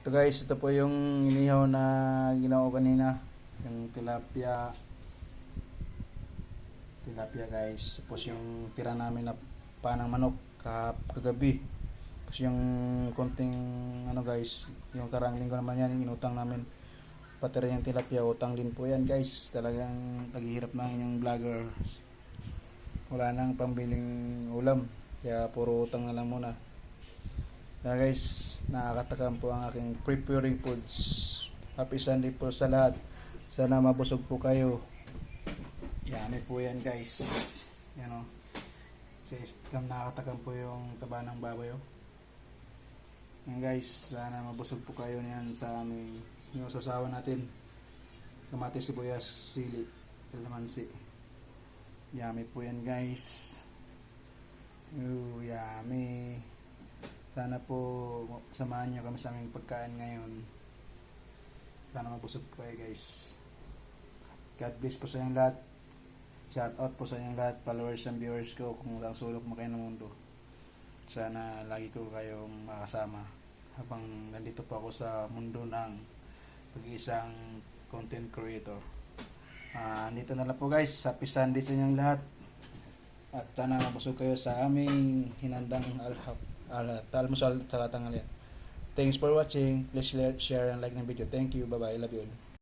Ito guys, ito po yung inihaw na ginawa ko kanina. Yung tilapia. Tilapia guys. Tapos yung tira namin na panang manok kagabi. Tapos yung konting ano guys, yung karang linggo naman yan, inutang namin. Pati rin yung tilapia, utang din po yan guys. Talagang naghihirap na yung vlogger. Wala nang pambiling ulam. Kaya puro utang na lang muna. Kaya guys, nakakatakam po ang aking preparing foods. Happy Sunday po sa lahat. Sana mabusog po kayo. Yummy po yan guys. Yan o. Nakakatakam po yung taba ng baboy o. Yan guys, sana mabusog po kayo niyan sa aming yung sasawa natin. Kamatis, sibuyas, sili, kalamansi. Yummy po yan guys. Ooh, yummy. Sana po samahan nyo kami sa aming pagkain ngayon. Sana mabusog po kayo guys. God bless po sa inyong lahat. Shout out po sa inyong lahat, followers and viewers ko, kung ang sulok mo kayo ng mundo. Sana lagi ko kayong makasama habang nandito po ako sa mundo ng pag-iisang content creator. Dito na lang po guys. Happy Sunday sa inyong lahat. At sana mabusog kayo sa aming hinandang almusal sa tanghalian. Thanks for watching. Please share and like ng video. Thank you. Bye bye. Love you all.